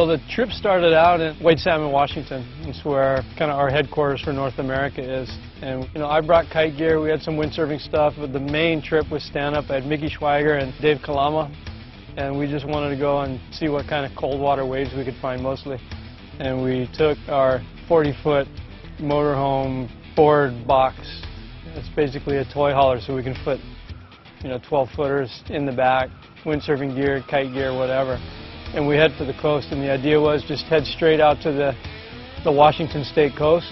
Well, the trip started out in White Salmon, Washington. It's where kind of our headquarters for North America is. And, you know, I brought kite gear. We had some windsurfing stuff, but the main trip was stand-up. I had Mickey Schweiger and Dave Kalama, and we just wanted to go and see what kind of cold water waves we could find mostly. And we took our 40-foot motorhome board box. It's basically a toy hauler, so we can put, you know, 12-footers in the back, windsurfing gear, kite gear, whatever. And we head for the coast, and the idea was just head straight out to the Washington State coast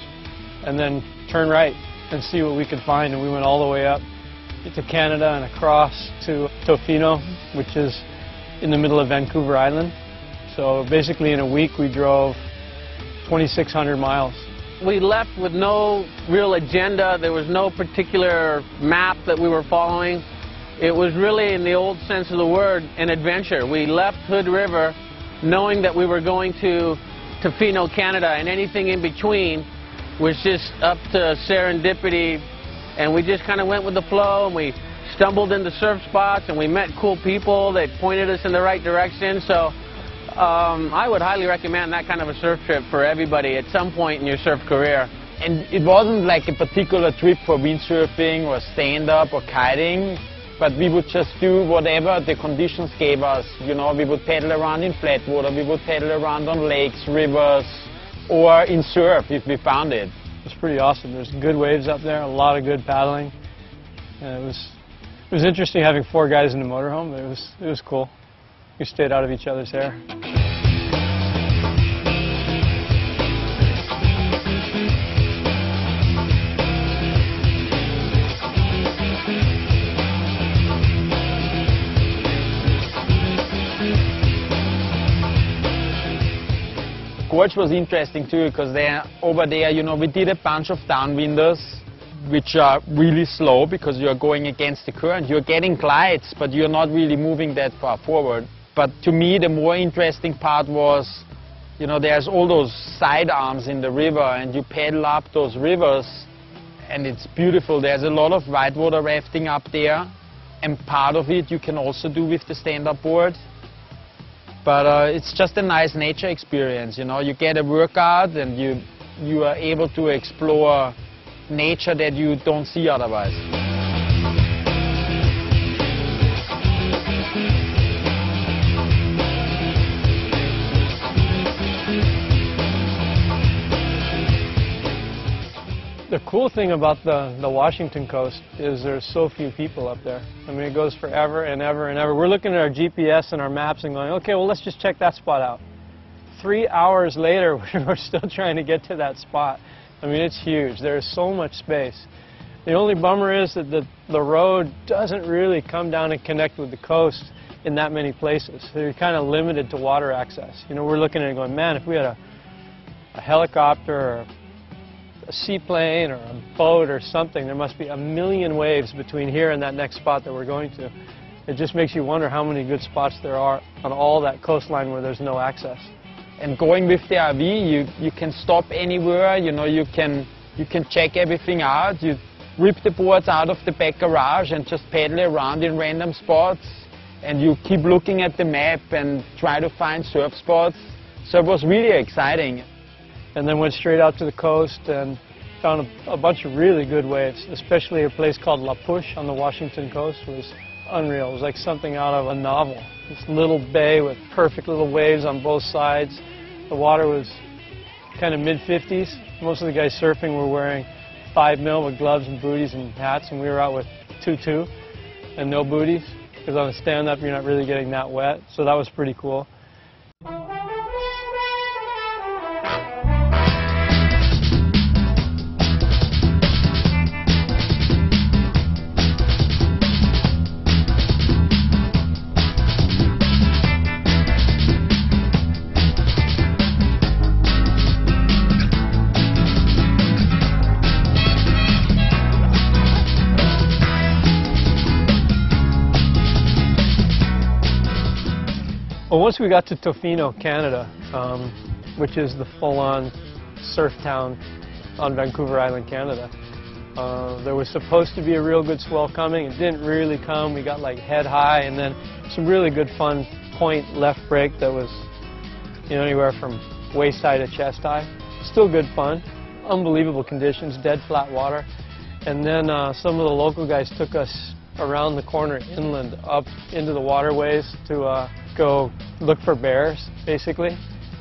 and then turn right and see what we could find. And we went all the way up to Canada and across to Tofino, which is in the middle of Vancouver Island. So basically in a week we drove 2,600 miles. We left with no real agenda. There was no particular map that we were following. It was really, in the old sense of the word, an adventure. We left Hood River knowing that we were going to Tofino, Canada, and anything in between was just up to serendipity. And we just kind of went with the flow, and we stumbled into surf spots, and we met cool people that pointed us in the right direction. So I would highly recommend that kind of a surf trip for everybody at some point in your surf career. And it wasn't like a particular trip for windsurfing or stand-up or kiting, but we would just do whatever the conditions gave us. You know, we would paddle around in flat water, we would paddle around on lakes, rivers, or in surf if we found it. It's pretty awesome. There's good waves up there, a lot of good paddling. And it was interesting having 4 guys in the motorhome, but it was cool. We stayed out of each other's hair. Gorge was interesting too, because over there, you know, we did a bunch of downwinders, which are really slow because you're going against the current. You're getting glides, but you're not really moving that far forward. But to me, the more interesting part was, you know, there's all those side arms in the river, and you paddle up those rivers, and it's beautiful. There's a lot of whitewater rafting up there, and part of it you can also do with the stand-up board. But it's just a nice nature experience, you know. You get a workout, and you are able to explore nature that you don't see otherwise. The cool thing about the Washington coast is there's so few people up there. I mean, it goes forever and ever and ever. We're looking at our GPS and our maps and going, okay, well, let's just check that spot out. 3 hours later, we're still trying to get to that spot. I mean, it's huge. There's so much space. The only bummer is that the road doesn't really come down and connect with the coast in that many places. So you're kind of limited to water access. You know, we're looking at it going, man, if we had a helicopter or a seaplane or a boat or something, there must be a million waves between here and that next spot that we're going to. It just makes you wonder how many good spots there are on all that coastline where there's no access. And going with the RV, you can stop anywhere, you know, you can check everything out. You rip the boards out of the back garage and just paddle around in random spots, and you keep looking at the map and try to find surf spots. So it was really exciting. And then went straight out to the coast and found a bunch of really good waves, especially a place called La Push on the Washington coast. It was unreal. It was like something out of a novel. This little bay with perfect little waves on both sides. The water was kind of mid-50s. Most of the guys surfing were wearing 5 mil with gloves and booties and hats, and we were out with 2.2 and no booties, because on a stand-up you're not really getting that wet. So that was pretty cool. Well, once we got to Tofino, Canada, which is the full-on surf town on Vancouver Island, Canada, there was supposed to be a real good swell coming. It didn't really come. We got like head high, and then some really good fun point left break that was you know, anywhere from waist high to chest high. Still good fun. Unbelievable conditions, dead flat water. And then some of the local guys took us around the corner inland up into the waterways to go look for bears, basically.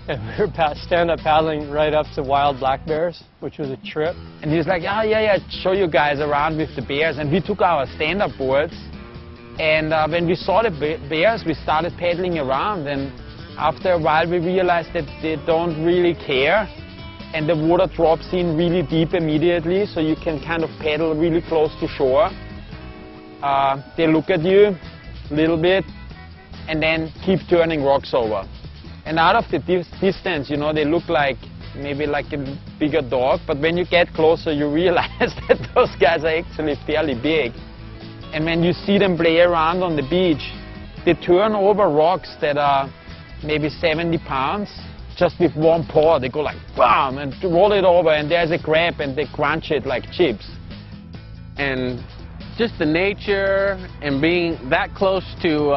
And we were stand-up paddling right up to wild black bears, which was a trip. And he's like, oh, yeah, show you guys around with the bears. And we took our stand-up boards. And when we saw the bears, we started paddling around. And after a while, we realized that they don't really care. And the water drops in really deep immediately, so you can kind of paddle really close to shore. They look at you a little bit, and then keep turning rocks over. And out of the distance, you know, they look like maybe like a bigger dog, but when you get closer, you realize that those guys are actually fairly big. And when you see them play around on the beach, they turn over rocks that are maybe 70 pounds, just with one paw. They go like, bam, and roll it over, and there's a crab, and they crunch it like chips. And just the nature and being that close to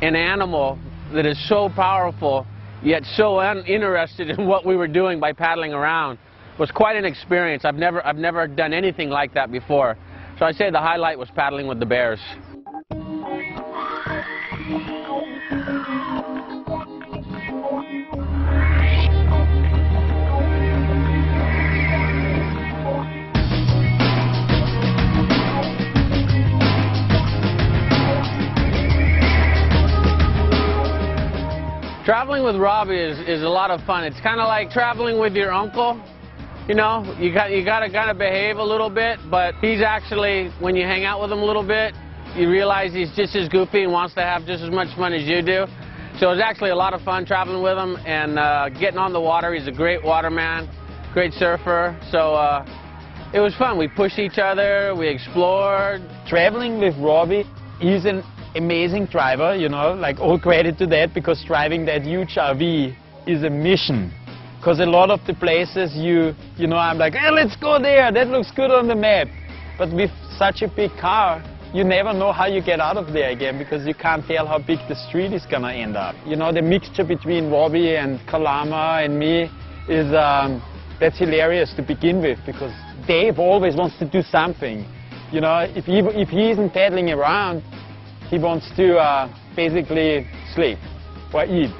an animal that is so powerful, yet so uninterested in what we were doing by paddling around, was quite an experience. I've never done anything like that before. So I'd say the highlight was paddling with the bears. Traveling with Robbie is a lot of fun. It's kind of like traveling with your uncle. You know, you got to kind of behave a little bit, but he's actually, when you hang out with him a little bit, you realize he's just as goofy and wants to have just as much fun as you do. So it's actually a lot of fun traveling with him and getting on the water. He's a great waterman, great surfer. So it was fun. We pushed each other, we explored. Traveling with Robbie, he's an amazing driver, you know, like all credit to that, because driving that huge RV is a mission. Because a lot of the places you know, I'm like, hey, let's go there, that looks good on the map. But with such a big car, you never know how you get out of there again, because you can't tell how big the street is gonna end up. You know, the mixture between Robbie and Kalama and me is, that's hilarious to begin with, because Dave always wants to do something. You know, if he isn't paddling around, he wants to basically sleep or eat.